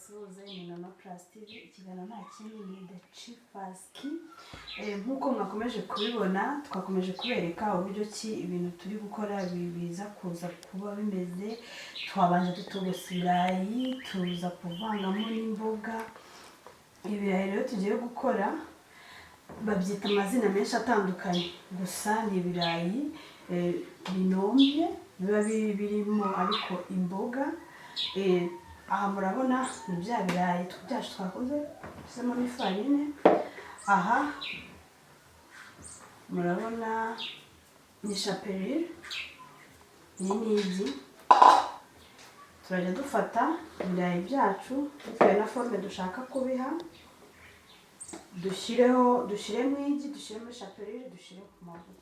mbasuhuze ni inono+tv. Ikiganiro nta kindi ni the chief's key. Nkuko mwakomeje kubibona twakomeje kubereka uburyo ki ibintu turi gukora biza kuza kuba bimeze. Twabanje tutogosa ibirayi, tuza kuvangamo n'imboga. Ibirayi rero tugiye gukora babyita amazina menshi atandukanye, gusa ni ibirayi binomye biba birimo ariko imboga. Aha murabona ni bya birayi byacu twakoze dushyizemo n'ifarine. Aha murabona ni shapeli, iyi n'igi. Turajya dufata ibirayi byacu bitewe na forme dushaka kubiha, dushyiremo igi, dushyiremo shapeli, dushyire ku mavuta.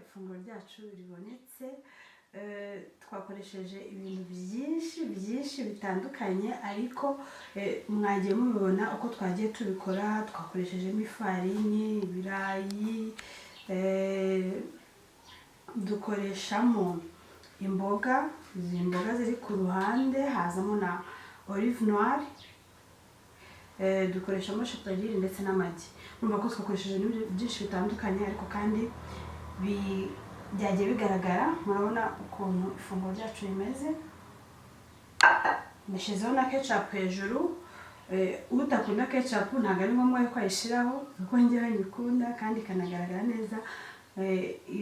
Ifunguro ryacu ribonetse. Twakoresheje ibintu byinshi bitandukanye, ariko mwagiye mubibona uko twagiye tubikora. Twakoreshejemo ifarini, ibirayi, dukoreshamo imboga. Izi mboga ziri ku ruhande hazamo na olive noire, dukoreshamo shapeli ndetse n'amagi. Numva ko twakoresheje ibintu byinshi bitandukanye, ariko kandi byagiye bigaragara. Murabona ukuntu ifunguro ryacu rimeze. Nashyizeho na ketchup hejuru, udakunda ketchup ntabwo ari ngombwa ko ayishyiraho kuko njyewe nyikunda kandi ikanagaragara neza.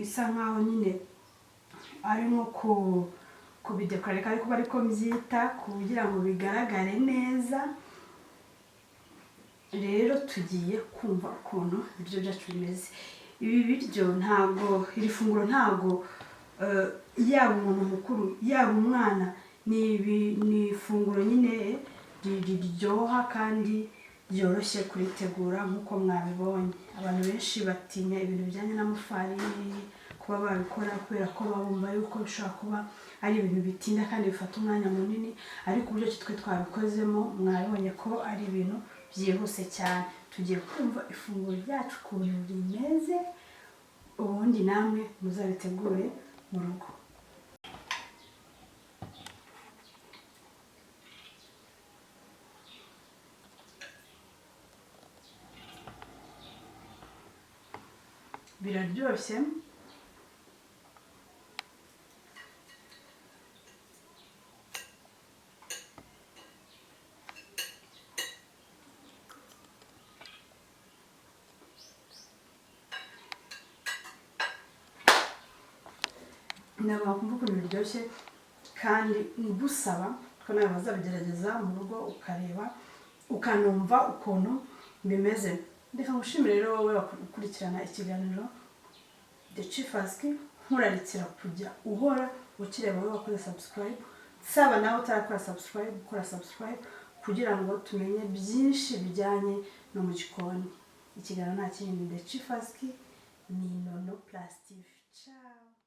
Isa nkaho nyine ari nko kubidekoreka ariko bariko mbyita kugira ngo bigaragare neza. Rero tugiye kumva ukuntu ibiryo byacu bimeze. Ibi biryo ntabwo, iri funguro ntabwo yaba umuntu mukuru yaba umwana, ni ifunguro nyine riryoha kandi byoroshye kuritegura nk'uko mwabibonye. Abantu benshi batinya ibintu bijyanye n'amafarini kuba babikora kubera ko babumva yuko bishobora kuba ari ibintu bitinda kandi bifata umwanya munini, ariko uburyo twe twabikozemo mwabonye ko ari ibintu byihuse cyane. Tugiye kumva ifunguro ryacu ukuntu rimeze, ubundi namwe muzabitegure mu rugo. Biraryoshye, ntabwo wakumva ukuntu biryoshye kandi ngusaba ko nawe wazabigerageza mu rugo ukareba ukanumva ukuntu bimeze. Reka ngushimire rero wowe ukurikirana ikiganiro The Chifaski, nkurarikira kujya uhora ukireba wowe wakoze subscribe, saba nawe utarakora subscribe ukora subscribe kugira ngo tumenye byinshi bijyanye no mu gikoni. Ikiganiro nta kindi, The Chifaski ni inono+tv. Ciao.